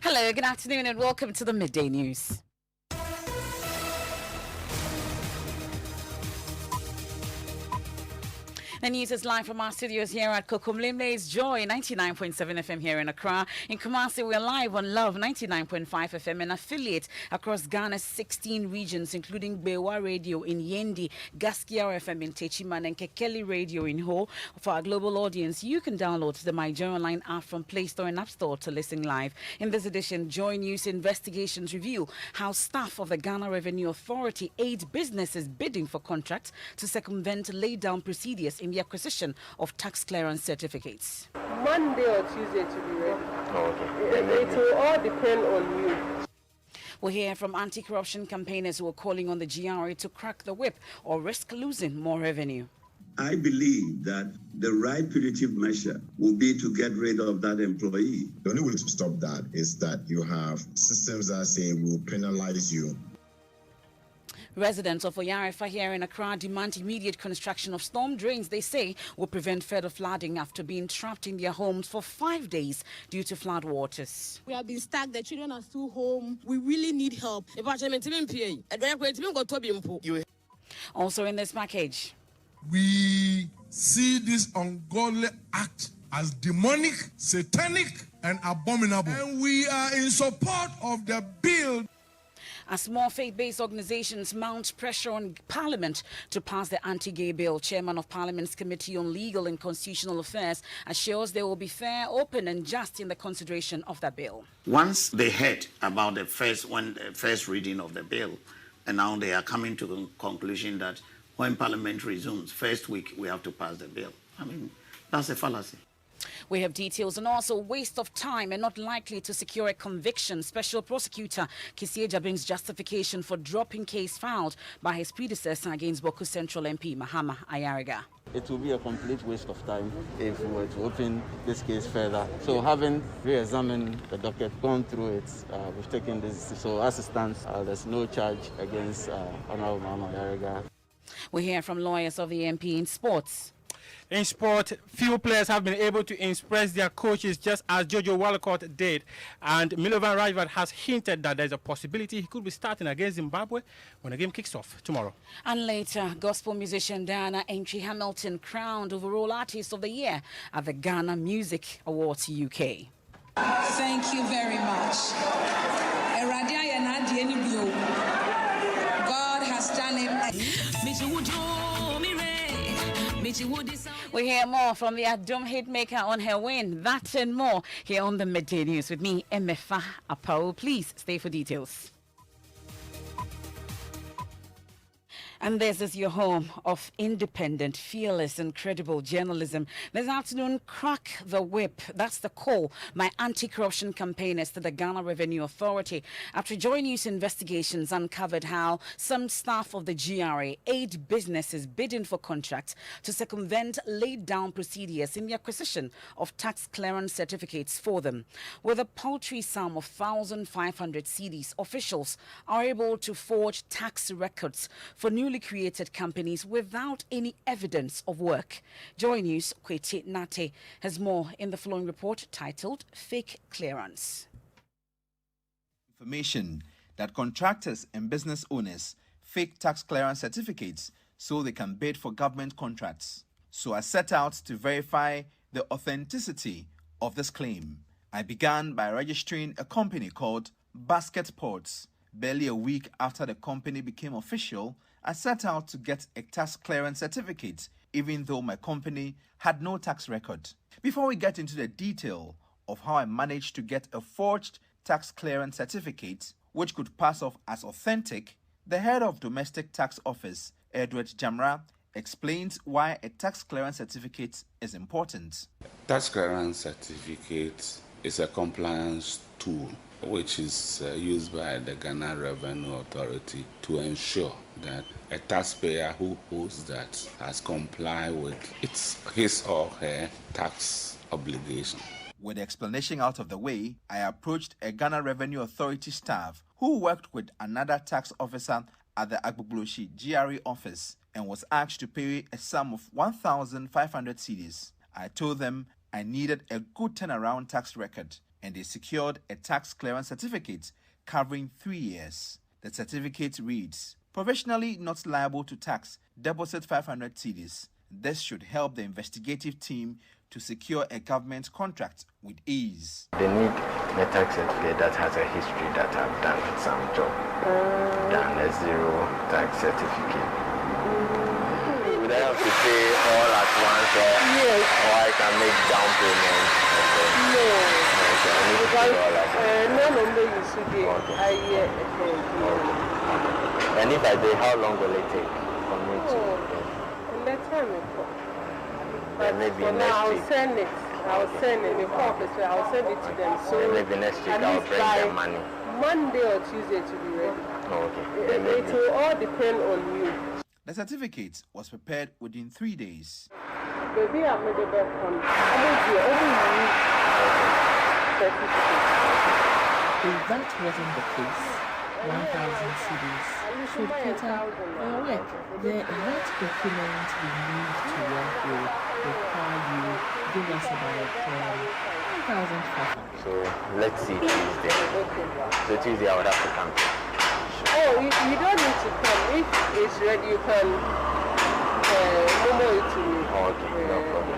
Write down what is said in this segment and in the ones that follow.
Hello, good afternoon, and welcome to the Midday News. The news is live from our studios here at Kokomlemle's Joy 99.7 FM here in Accra. In Kumasi, we're live on Love 99.5 FM, an affiliate across Ghana's 16 regions, including Bewa Radio in Yendi, Gaskia FM in Techiman, and Kekeli Radio in Ho. For our global audience, you can download the My Joy Online app from Play Store and App Store to listen live. In this edition, Joy News investigations review how staff of the Ghana Revenue Authority aid businesses bidding for contracts to circumvent laid-down procedures in the acquisition of tax clearance certificates. Monday or Tuesday to be ready. It will all depend on you. We'll hear from anti-corruption campaigners who are calling on the GRA to crack the whip or risk losing more revenue. I believe that the right punitive measure will be to get rid of that employee. The only way to stop that is that you have systems that say we'll penalize you. Residents of Oyarefa here in Accra demand immediate construction of storm drains they say will prevent further flooding after being trapped in their homes for 5 days due to flood waters. We have been stuck, the children are still home. We really need help. Also in this package, we see this ungodly act as demonic, satanic, and abominable. And we are in support of the bill. as more faith-based organizations mount pressure on Parliament to pass the anti-gay bill. Chairman of Parliament's Committee on Legal and Constitutional Affairs assures there will be fair, open and just in the consideration of that bill. Once they heard about the first reading of the bill, and now they are coming to the conclusion that when Parliament resumes, first week, we have to pass the bill. I mean, that's a fallacy. We have details and also waste of time and not likely to secure a conviction. Special Prosecutor Kisie Jabing's justification for dropping case filed by his predecessor against Boku Central MP Mahama Ayariga. It will be a complete waste of time if we were to open this case further. So having re-examined the docket, gone through it, we've taken this. So as it stands, there's no charge against Honorable Mahama Ayariga. We hear from lawyers of the MP in sports. In sport, few players have been able to impress their coaches just as Jojo Walcott did. And Milovan Rajvat has hinted that there's a possibility he could be starting against Zimbabwe when the game kicks off tomorrow. And later, gospel musician Diana Entry Hamilton crowned overall artist of the year at the Ghana Music Awards UK. Thank you very much. God has done it. We hear more from the Adum hitmaker on her win. That and more here on the Midday News with me, Emefa Apao. Please stay for details. And this is your home of independent, fearless and credible journalism. This afternoon, crack the whip. That's the call my anti-corruption campaigners to the Ghana Revenue Authority after Joy News investigations uncovered how some staff of the GRA aid businesses bidding for contracts to circumvent laid-down procedures in the acquisition of tax clearance certificates for them. With a paltry sum of 1,500 cedis, officials are able to forge tax records for newly created companies without any evidence of work. Joy News' Kweti Nate has more in the following report titled Fake Clearance. Information that contractors and business owners fake tax clearance certificates so they can bid for government contracts. So I set out to verify the authenticity of this claim. I began by registering a company called Basket Ports. Barely a week after the company became official, I set out to get a tax clearance certificate, even though my company had no tax record. Before we get into the detail of how I managed to get a forged tax clearance certificate, which could pass off as authentic, the head of Domestic Tax Office, Edward Jamra, explains why a tax clearance certificate is important. Tax clearance certificate is a compliance tool which is used by the Ghana Revenue Authority to ensure that a taxpayer who owes that has complied with his or her tax obligation. With the explanation out of the way, I approached a Ghana Revenue Authority staff who worked with another tax officer at the Agbogloshi GRA office and was asked to pay a sum of 1,500 cedis. I told them I needed a good turnaround tax record and they secured a tax clearance certificate covering 3 years. The certificate reads, provisionally not liable to tax, deposit 500 cedis. This should help the investigative team to secure a government contract with ease. They need a tax certificate that has a history that I've done some job than a zero tax certificate. Would I have to pay all at once or I can make down payment? And if I do, how long will it take for me to? Maybe next week. I'll send it. I'll send it to them. So maybe next week I'll bring them money. Monday or Tuesday to be ready. Okay. It will all depend on you. The certificate was prepared within 3 days. Baby, I made a bet on. If that wasn't the case, 1,000 CDs should cater for your work. The right document we need to work with require you give us about 1,500. So let's see Tuesday. So Tuesday I would have to come. Oh, you don't need to come. If it's ready, you can memo it to me. Okay, no problem.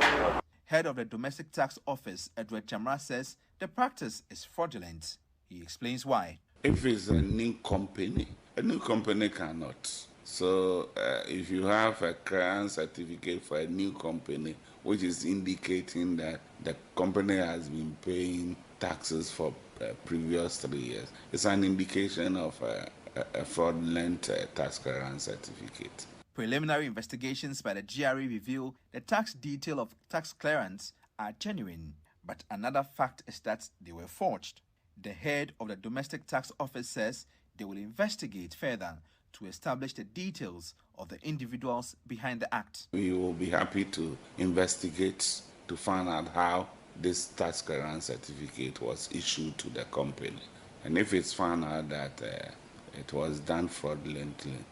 Head of the Domestic Tax Office, Edward Chamra, says the practice is fraudulent. He explains why. If it's a new company cannot. So if you have a clearance certificate for a new company, which is indicating that the company has been paying taxes for previous 3 years, it's an indication of a fraudulent tax clearance certificate. Preliminary investigations by the GRA reveal the tax detail of tax clearance are genuine, but another fact is that they were forged. The head of the Domestic Tax Office says they will investigate further to establish the details of the individuals behind the act. We will be happy to investigate to find out how this tax clearance certificate was issued to the company. And if it's found out that it was done fraudulently,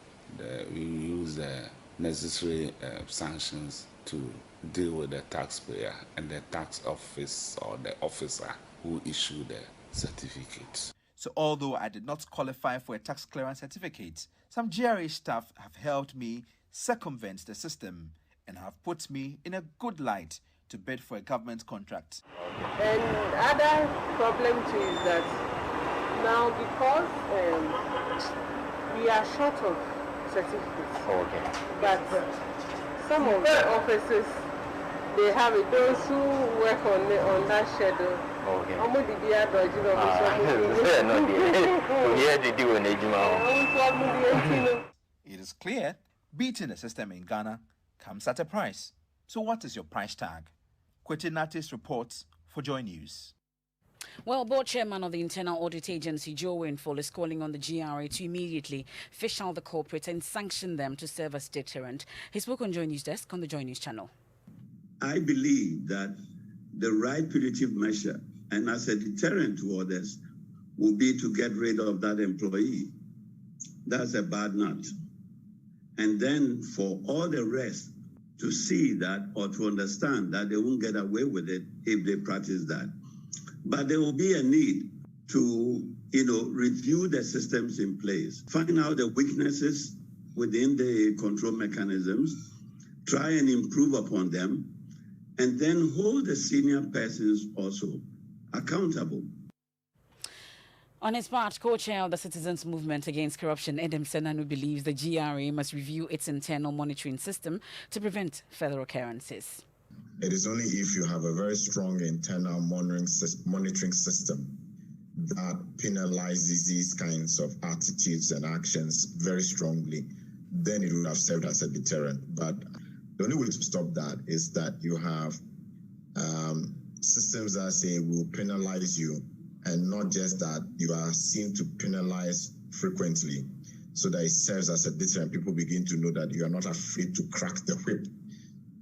we use the necessary sanctions to deal with the taxpayer and the tax office or the officer who issued the certificate. So although I did not qualify for a tax clearance certificate, some GRA staff have helped me circumvent the system and have put me in a good light to bid for a government contract. And other problem too is that now because we are short of certificates, but some of the offices, they have it. Those who work on that schedule. It is clear, beating the system in Ghana comes at a price. So what is your price tag? Kwetinatis reports for Joy News. Well, board chairman of the Internal Audit Agency, Joe Winfall, is calling on the GRA to immediately fish out the culprits and sanction them to serve as deterrent. He spoke on Joy News Desk on the Joy News channel. I believe that the right punitive measure and as a deterrent to others will be to get rid of that employee. That's a bad nut. And then for all the rest to see that or to understand that they won't get away with it if they practice that. But there will be a need to, review the systems in place, find out the weaknesses within the control mechanisms, try and improve upon them, and then hold the senior persons also accountable. On his part, co-chair of the Citizens Movement Against Corruption, Edem Senanu, believes the GRA must review its internal monitoring system to prevent further occurrences. It is only if you have a very strong internal monitoring system that penalizes these kinds of attitudes and actions very strongly, then it would have served as a deterrent. But the only way to stop that is that you have systems that say will penalize you, and not just that you are seen to penalize frequently, so that it serves as a deterrent. People begin to know that you are not afraid to crack the whip.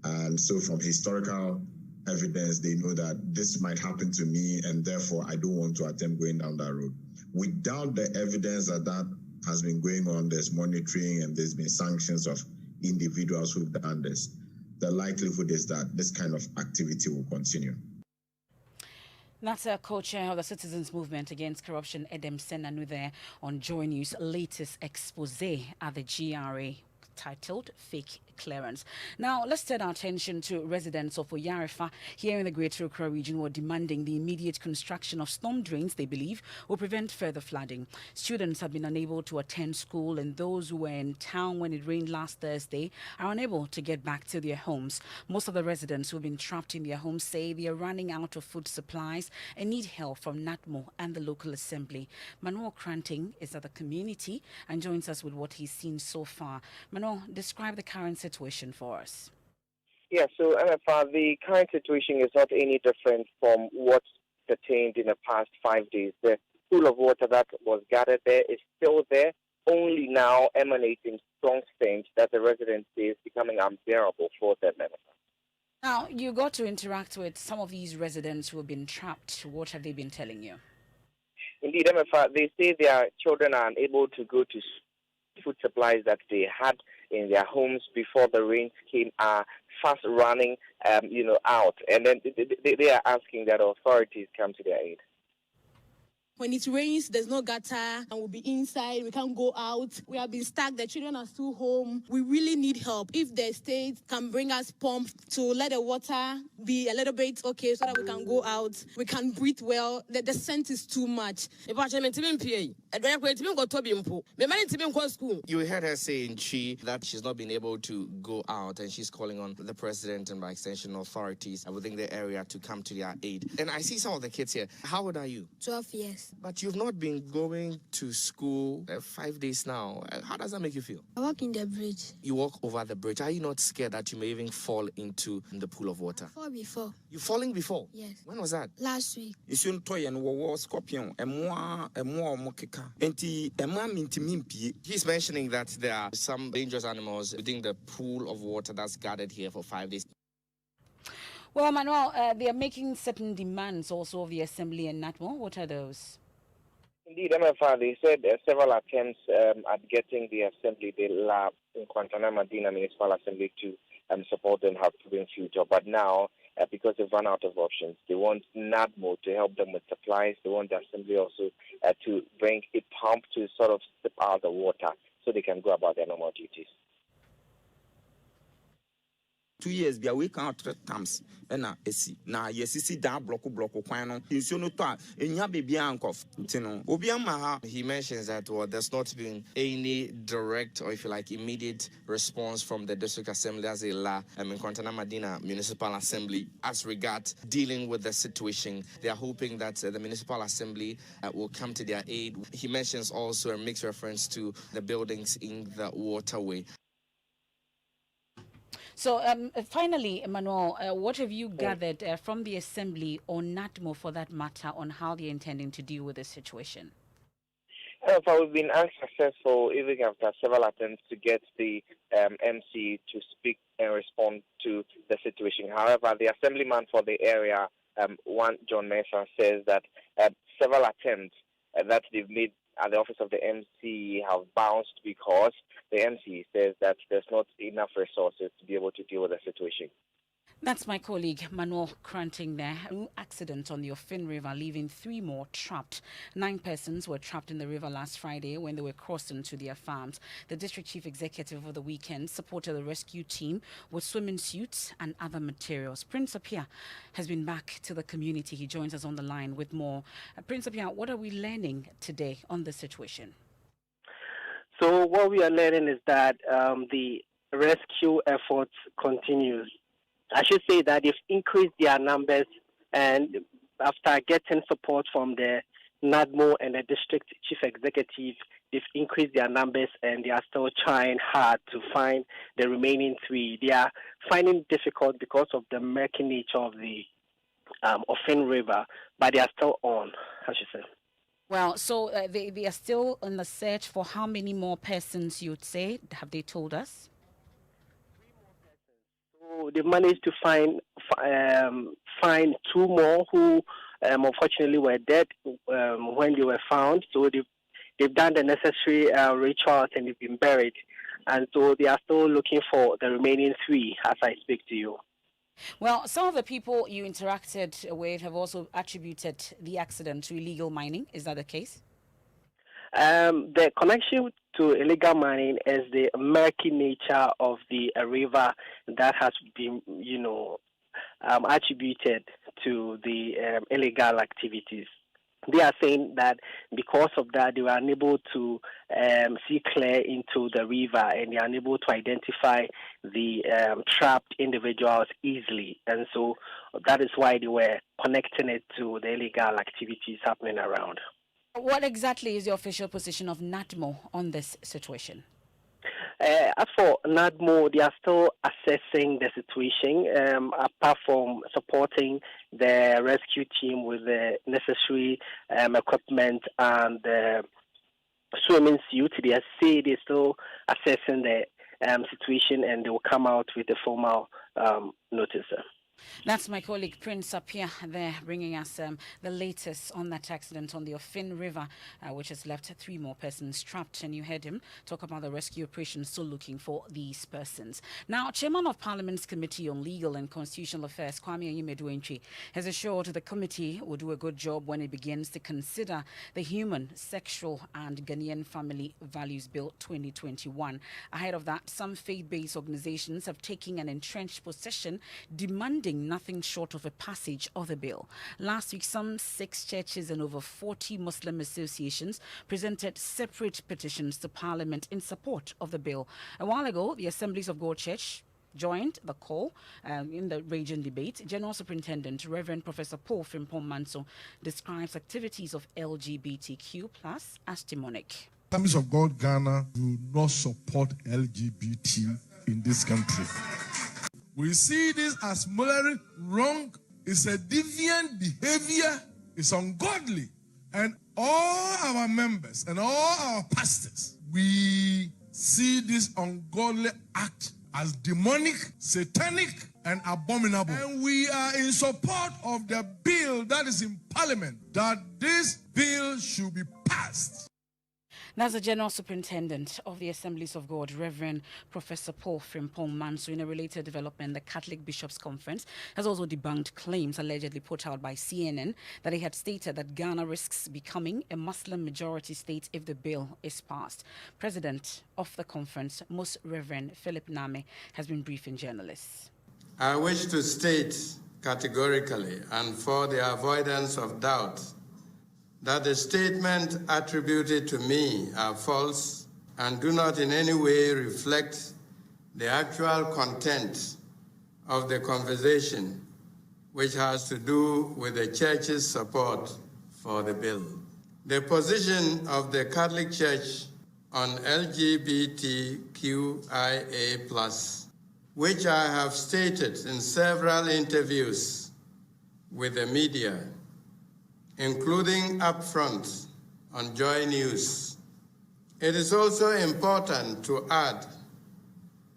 And so from historical evidence, they know that this might happen to me, and therefore I don't want to attempt going down that road. Without the evidence that has been going on, there's monitoring and there's been sanctions of individuals who've done this, the likelihood is that this kind of activity will continue. That's a co-chair of the Citizens Movement Against Corruption, Edem Senanu, there on Joy News' latest expose at the GRA titled Fake Clearance. Now, let's turn our attention to residents of Oyarifa here in the Greater Accra region who are demanding the immediate construction of storm drains they believe will prevent further flooding. Students have been unable to attend school, and those who were in town when it rained last Thursday are unable to get back to their homes. Most of the residents who have been trapped in their homes say they are running out of food supplies and need help from NATMO and the local assembly. Manuel Cranting is at the community and joins us with what he's seen so far. Manuel, describe the current situation for us. Yeah, so MFR, the current situation is not any different from what's pertained in the past 5 days. The pool of water that was gathered there is still there, only now emanating strong stench that the residents say is becoming unbearable for them, MFR. Now, you got to interact with some of these residents who have been trapped. What have they been telling you? Indeed, MFR, they say their children are unable to go to food supplies that they had in their homes before the rains came are fast running, out. And then they are asking that authorities come to their aid. When it rains, there's no gutter, and we'll be inside. We can't go out. We have been stuck. The children are still home. We really need help. If the state can bring us pump to let the water be a little bit okay so that we can go out, we can breathe well. The scent is too much. You heard her saying that she's not been able to go out, and she's calling on the president and by extension authorities within the area to come to their aid. And I see some of the kids here. How old are you? 12 years. But you've not been going to school 5 days now. How does that make you feel? I walk in the bridge. You walk over the bridge. Are you not scared that you may even fall into the pool of water? I fall before. You falling before? Yes. When was that? Last week. He's mentioning that there are some dangerous animals within the pool of water that's gathered here for 5 days. Well, Manuel, they are making certain demands also of the Assembly and NATMO. What are those? Indeed, MFR, they said several attempts at getting the Assembly, the lab in Quantana-Madina Municipal Assembly to support them have proven futile. But now, because they've run out of options, they want NATMO to help them with supplies. They want the Assembly also to bring a pump to sort of step out the water so they can go about their normal duties. 2 years be we can 3 times na esi na yesisi da block kwan no nsuo no to a enya bebia ankof ntino obi ama ha. He mentions that there's not been any direct or if you like immediate response from the district assembly as a la in Quantana-Madina Municipal Assembly as regards dealing with the situation. They are hoping that the municipal assembly will come to their aid. He mentions also and makes reference to the buildings in the waterway. So finally, Emmanuel, what have you gathered from the Assembly or NATMO for that matter on how they're intending to deal with this situation? We've been unsuccessful even after several attempts to get the MC to speak and respond to the situation. However, the assemblyman for the area, John Mesa, says that several attempts that they've made at the office of the MC have bounced because the MC says that there's not enough resources to be able to deal with the situation. That's my colleague Manuel Cranting there. An accident on the Ofin River, leaving 3 more trapped. 9 persons were trapped in the river last Friday when they were crossing to their farms. The district chief executive over the weekend supported the rescue team with swimming suits and other materials. Prince Apia has been back to the community. He joins us on the line with more. Prince Apia, what are we learning today on the situation? So what we are learning is that the rescue efforts continues. I should say that they've increased their numbers, and after getting support from the NADMO and the district chief executive, they've increased their numbers and they are still trying hard to find the remaining 3. They are finding it difficult because of the murky nature of the Ofin River, but they are still on, I should say. Well, so they are still on the search for how many more persons, you'd say? Have they told us? So they managed to find 2 more who unfortunately were dead when they were found. So they've done the necessary rituals and they've been buried. And so they are still looking for the remaining 3 as I speak to you. Well, some of the people you interacted with have also attributed the accident to illegal mining. Is that the case? The connection to illegal mining is the murky nature of the river that has been, attributed to the illegal activities. They are saying that because of that, they were unable to see clear into the river, and they are unable to identify the trapped individuals easily. And so that is why they were connecting it to the illegal activities happening around. What exactly is the official position of NADMO on this situation? As for NADMO, they are still assessing the situation, apart from supporting the rescue team with the necessary equipment and swimming suit. They say they're still assessing the situation, and they will come out with a formal notice. That's my colleague Prince Apia there, bringing us the latest on that accident on the Ofin River, which has left 3 more persons trapped. And you heard him talk about the rescue operation, still looking for these persons. Now, Chairman of Parliament's Committee on Legal and Constitutional Affairs, Kwame Anyimadu, has assured the committee will do a good job when it begins to consider the Human, Sexual and Ghanaian Family Values Bill 2021. Ahead of that, some faith-based organizations have taken an entrenched position demanding nothing short of a passage of the bill. Last week, some 6 churches and over 40 Muslim associations presented separate petitions to Parliament in support of the bill. A while ago, the Assemblies of God Church joined the call in the region debate. General Superintendent Reverend Professor Paul Frimpong Manso describes activities of LGBTQ+ as demonic. Assemblies of God Ghana do not support LGBT in this country. We see this as morally wrong. It's a deviant behavior. It's ungodly. And all our members and all our pastors, we see this ungodly act as demonic, satanic, and abominable. And we are in support of the bill that is in Parliament, that this bill should be passed. That's the General Superintendent of the Assemblies of God, Reverend Professor Paul Frimpong Manso. In a related development, the Catholic Bishops' Conference has also debunked claims allegedly put out by CNN that it had stated that Ghana risks becoming a Muslim-majority state if the bill is passed. President of the conference, Most Reverend Philip Name, has been briefing journalists. I wish to state categorically and for the avoidance of doubt that the statement attributed to me are false and do not in any way reflect the actual content of the conversation, which has to do with the Church's support for the bill. The position of the Catholic Church on LGBTQIA+, which I have stated in several interviews with the media, including upfront on Joy News. It is also important to add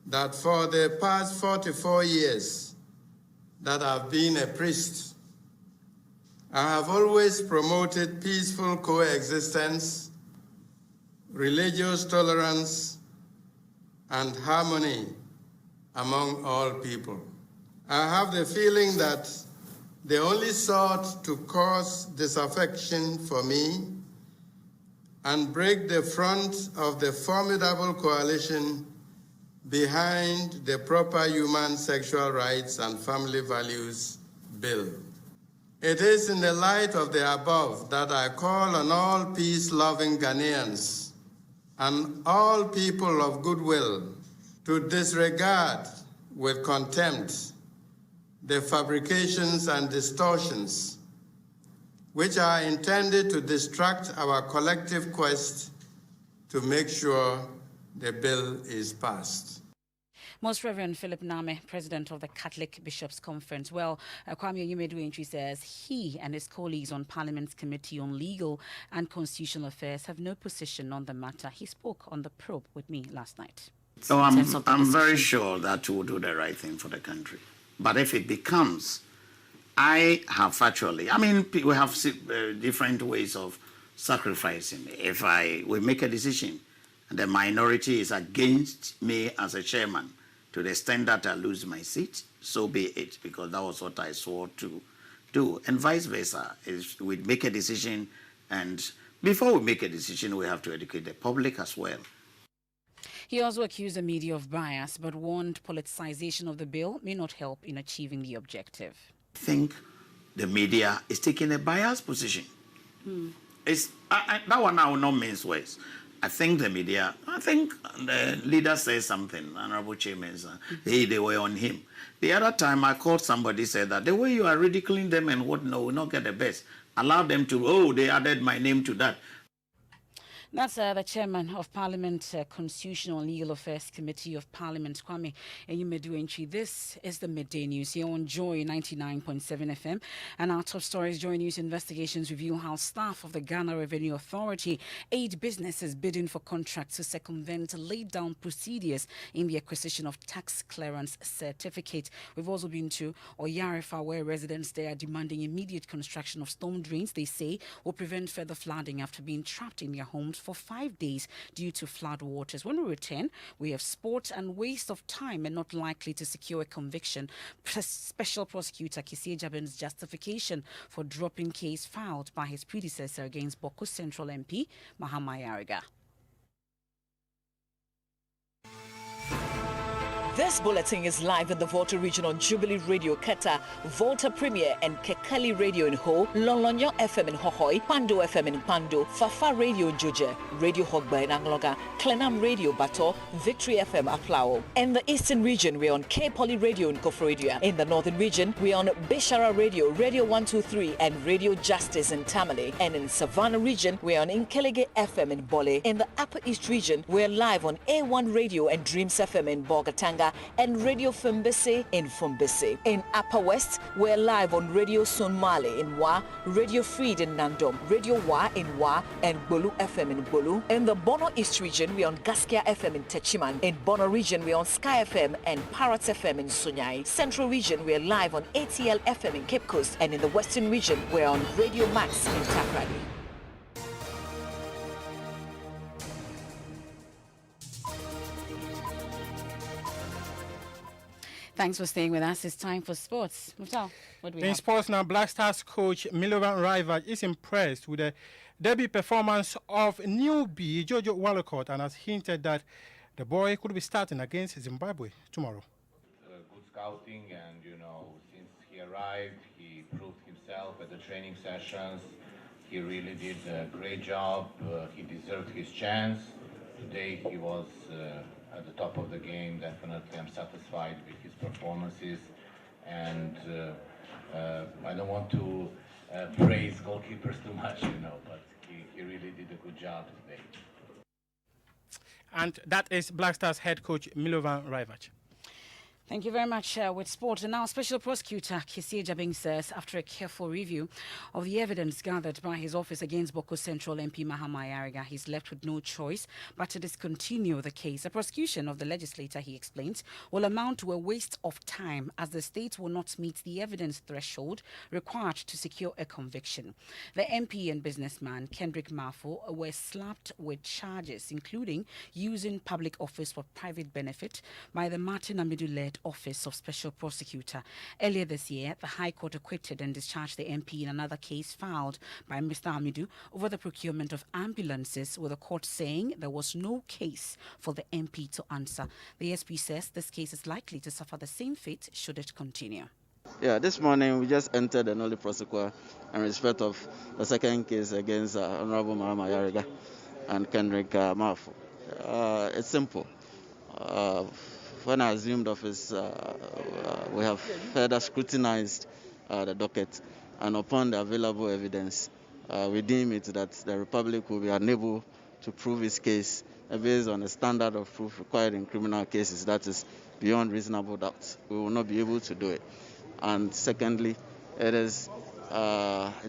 that for the past 44 years that I've been a priest, I have always promoted peaceful coexistence, religious tolerance, and harmony among all people. I have the feeling that they only sought to cause disaffection for me and break the front of the formidable coalition behind the proper human sexual rights and family values bill. It is in the light of the above that I call on all peace-loving Ghanaians and all people of goodwill to disregard with contempt the fabrications and distortions which are intended to distract our collective quest to make sure the bill is passed. Most Reverend Philip Name, President of the Catholic Bishops' Conference. Well, Kwame Anyimadu says he and his colleagues on Parliament's Committee on Legal and Constitutional Affairs have no position on the matter. He spoke on the probe with me last night. So I'm very sure that we'll do the right thing for the country. But if it becomes, I have factually, we have different ways of sacrificing. If we make a decision and the minority is against me as a chairman, To the extent that I lose my seat, so be it, because that was what I swore to do. And vice versa, is we make a decision, and before we make a decision, we have to educate the public as well. He also accused the media of bias, but warned politicization of the bill may not help in achieving the objective. I think the media is taking a biased position. That one I will not mince words. I think the leader says something, Honorable Chairman, they were on him. The other time I called somebody, said that the way you are ridiculing them and what, no, will not get the best. Allow them to, they added my name to that. That's the Chairman of Parliament Constitutional and Legal Affairs Committee of Parliament, Kwame Enyimadu. This is the Midday News here on Joy 99.7 FM. And our top stories: Joy News investigations reveal how staff of the Ghana Revenue Authority aid businesses bidding for contracts to circumvent laid-down procedures in the acquisition of tax clearance certificate. We've also been to Oyarifa, where residents there are demanding immediate construction of storm drains they say will prevent further flooding after being trapped in their homes for 5 days due to flood waters. When we return, we have sport and waste of time and not likely to secure a conviction. Special Prosecutor Kisie Jabin's justification for dropping case filed by his predecessor against Boko Central MP Mahama Yariga. This bulletin is live in the Volta region on Jubilee Radio Keta, Volta Premier and Kekali Radio in Ho, Lolonyo FM in Hohoi, Pando FM in Pando, Fafa Radio in Joje, Radio Hogba in Angloga, Klenam Radio Bato, Victory FM Aplao. In the Eastern region, we're on K-Poly Radio in Koforidia. In the Northern region, we're on Bishara Radio, Radio 123 and Radio Justice in Tamale. And in Savannah region, we're on Inkelege FM in Bole. In the Upper East region, we're live on A1 Radio and Dreams FM in Bogatanga and Radio Fumbese in Fumbese. In Upper West, we're live on Radio Sonmale in Wa, Radio Freed in Nandom, Radio Wa in Wa, and Bolu FM in Bolu. In the Bono East region, we're on Gaskia FM in Techiman. In Bono region, we're on Sky FM and Parrots FM in Sunyai. Central region, we're live on ATL FM in Cape Coast. And in the Western region, we're on Radio Max in Takrady. Thanks for staying with us. It's time for sports. Muftal, what do we have? In sports now, Black Stars coach Milovan Rivard is impressed with the debut performance of newbie Jojo Wallacott and has hinted that the boy could be starting against Zimbabwe tomorrow. Good scouting, and since he arrived, he proved himself at the training sessions. He really did a great job. He deserved his chance. Today he was at the top of the game. Definitely I'm satisfied with his performances, and I don't want to praise goalkeepers too much, but he really did a good job today. And that is Black Stars head coach Milovan Rivard. Thank you very much. With sport, and now Special Prosecutor Kisie Jabing says after a careful review of the evidence gathered by his office against Boko Central MP Mahama Yariga, he's left with no choice but to discontinue the case. The prosecution of the legislator, he explains, will amount to a waste of time as the state will not meet the evidence threshold required to secure a conviction. The MP and businessman Kendrick Mafo were slapped with charges including using public office for private benefit by the Martin Amidu-led Office of Special Prosecutor. Earlier this year, the High Court acquitted and discharged the MP in another case filed by Mr. Amidu over the procurement of ambulances, with the court saying there was no case for the MP to answer. The SP says this case is likely to suffer the same fate should it continue. Yeah, this morning we just entered the nolle prosequa in respect of the second case against Honorable Mahama Yariga and Kendrick Mafo. It's simple. When I assumed office, we have further scrutinized the docket, and upon the available evidence, we deem it that the Republic will be unable to prove its case based on the standard of proof required in criminal cases, that is beyond reasonable doubt. We will not be able to do it. And secondly, it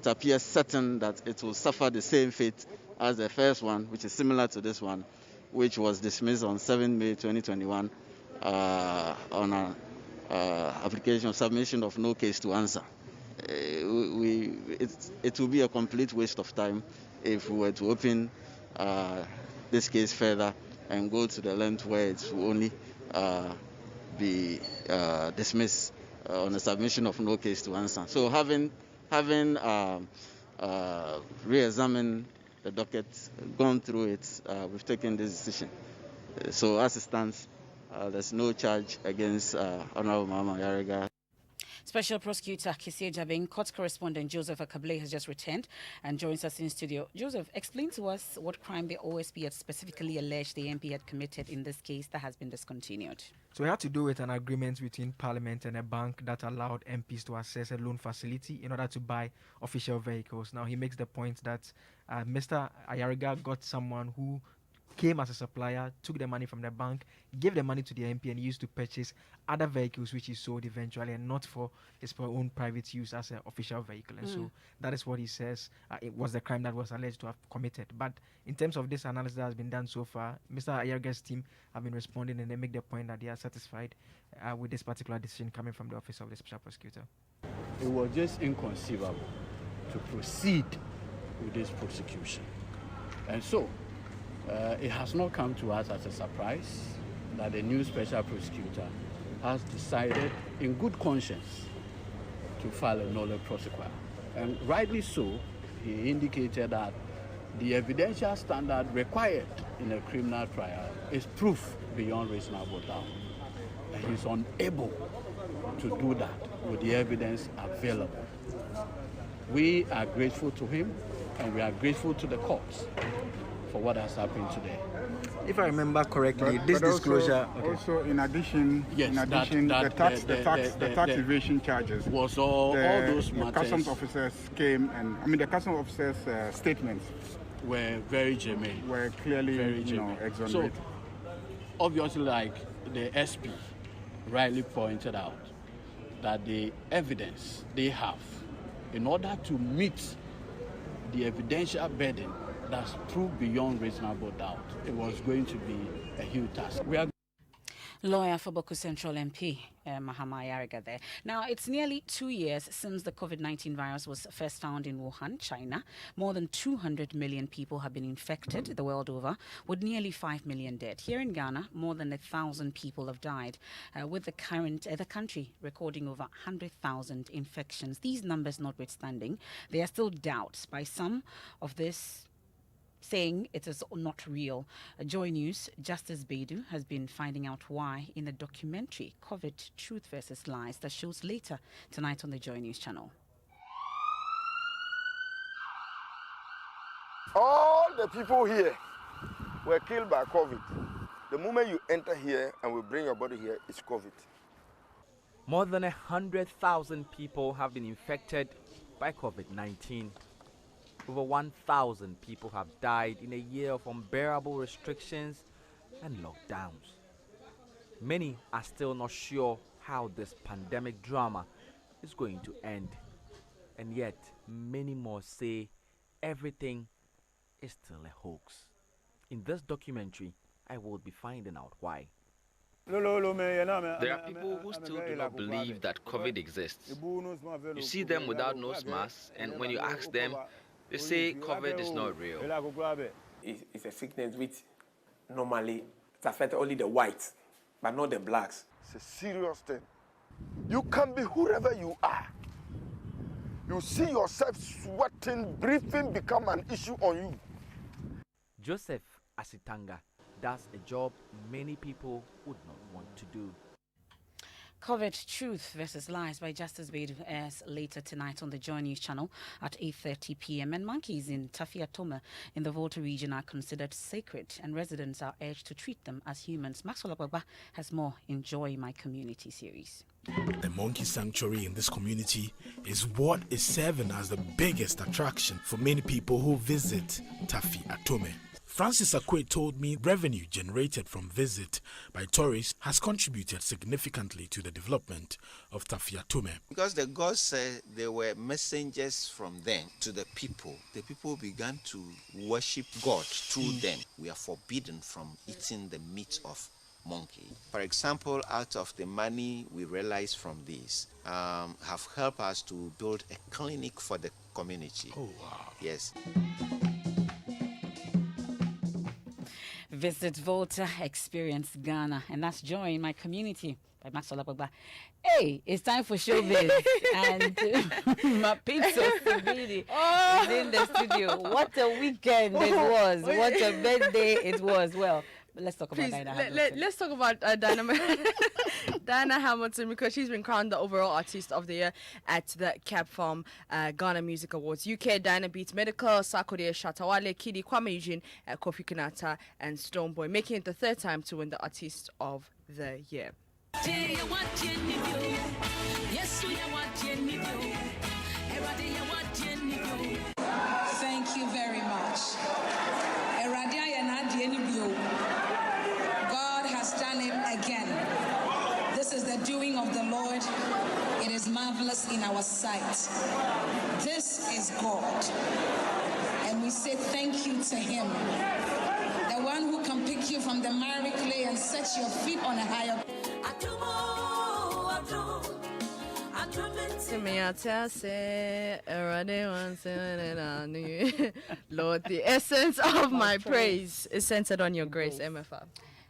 appears certain that it will suffer the same fate as the first one, which is similar to this one, which was dismissed on 7 May 2021 on an application of submission of no case to answer. It will be a complete waste of time if we were to open this case further and go to the length where it will only be dismissed on the submission of no case to answer. So having re-examined the docket, gone through it, we've taken this decision. So as it stands, there's no charge against Honorable Mama Yarega. Special Prosecutor Kisie Jabin, court correspondent Joseph Akable has just returned and joins us in studio. Joseph, explain to us what crime the OSP had specifically alleged the MP had committed in this case that has been discontinued. So it had to do with an agreement between Parliament and a bank that allowed MPs to access a loan facility in order to buy official vehicles. Now, he makes the point that Mr. Ayariga got someone who came as a supplier, took the money from the bank, gave the money to the MP and used to purchase other vehicles which he sold eventually, and not for his own private use as an official vehicle. And so that is what he says it was the crime that was alleged to have committed. But in terms of this analysis that has been done so far, Mr. Ayarga's team have been responding, and they make the point that they are satisfied with this particular decision coming from the office of the Special Prosecutor. It was just inconceivable to proceed with this prosecution. And so it has not come to us as a surprise that the new Special Prosecutor has decided in good conscience to file a nolle prosequi. And rightly so, he indicated that the evidential standard required in a criminal trial is proof beyond reasonable doubt. And he's unable to do that with the evidence available. We are grateful to him, and we are grateful to the courts for what has happened today. If I remember correctly, this disclosure... Also, in addition, the tax evasion charges was all those matters. The customs officers came, and I mean the customs officers' statements were very germane. Were clearly, exonerated. So, obviously, like the SP rightly pointed out, that the evidence they have, in order to meet the evidential burden that's proved beyond reasonable doubt, it was going to be a huge task. We are Lawyer for Boku Central MP, Mahama Ayariga there. Now, it's nearly 2 years since the COVID-19 virus was first found in Wuhan, China. More than 200 million people have been infected the world over, with nearly 5 million dead. Here in Ghana, more than 1,000 people have died, with the country recording over 100,000 infections. These numbers notwithstanding, there are still doubts by some of this saying it is not real. Joy News, Justice Bedu has been finding out why in a documentary, COVID Truth versus Lies, that shows later tonight on the Joy News channel. All the people here were killed by COVID. The moment you enter here and we bring your body here, it's COVID. More than 100,000 people have been infected by COVID-19. Over 1,000 people have died in a year of unbearable restrictions and lockdowns. Many are still not sure how this pandemic drama is going to end. And yet, many more say everything is still a hoax. In this documentary, I will be finding out why. There are people who still do not believe that COVID exists. You see them without nose masks, and when you ask them, they say COVID is not real. It's a sickness which normally affects only the whites, but not the blacks. It's a serious thing. You can be whoever you are. You see yourself sweating, breathing become an issue on you. Joseph Asitanga does a job many people would not want to do. COVID Truth versus Lies by Justice Bedu airs later tonight on the Joy News channel at 8:30 p.m. And monkeys in Tafiatoma in the Volta region are considered sacred, and residents are urged to treat them as humans. Maxwell Ababa has more in Joy My Community series. The monkey sanctuary in this community is what is serving as the biggest attraction for many people who visit Tafiatome. Francis Akwe told me revenue generated from visit by tourists has contributed significantly to the development of Tafiatome. Because the gods said they were messengers from them to the people. The people began to worship God through them. We are forbidden from eating the meat of monkey. For example, out of the money we realize from this, have helped us to build a clinic for the community. Oh, wow. Yes. Visit Volta, experience Ghana, and that's Joy in My Community by Maxwell Ababa. Hey, it's time for showbiz. And my pizza Sabini is in the studio. What a weekend it was. What a birthday it was. Well, let's talk about Diana Hamilton. Let's talk about Diana Hamilton, because she's been crowned the overall artist of the year at the Cap Farm Ghana Music Awards. UK Diana beats Medical, Sarkodie Shatawale, Kidi, Kwame Eugene, Kofi Kinata, and Stonebwoy, making it the third time to win the Artist of the Year. Thank you very much. God has done it again. This is the doing of the Lord. It is marvelous in our sight. This is God. And we say thank you to Him. The one who can pick you from the miry clay and set your feet on a higher. Lord, the essence of my praise is centered on your grace, MFR.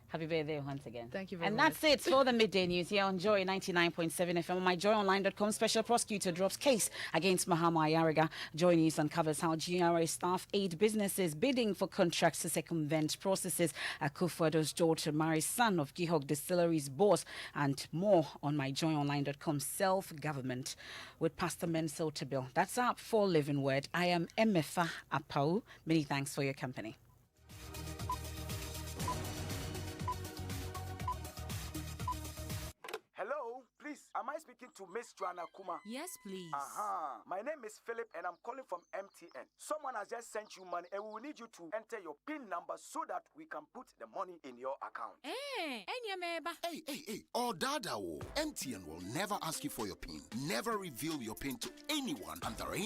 Happy birthday once again. Thank you very much. much. And that's it for the Midday News here on Joy 99.7 FM. On myjoyonline.com, special prosecutor drops case against Mahama Ayariga. Joy News uncovers how GRA staff aid businesses bidding for contracts to circumvent processes. Akufo-Addo's daughter marries son of Gihog Distillery's boss, and more on myjoyonline.com. Self-government with Pastor Menso Tabil. That's our 4 living word. I am Emefa Apau. Many thanks for your company. Hello, please, am I speaking to Miss Joanna Kuma? Yes, please. My name is Philip and I'm calling from MTN. Someone has just sent you money and we will need you to enter your PIN number so that we can put the money in your account. Hey, oh Dada, MTN will never ask you for your PIN. Never reveal your PIN to anyone under any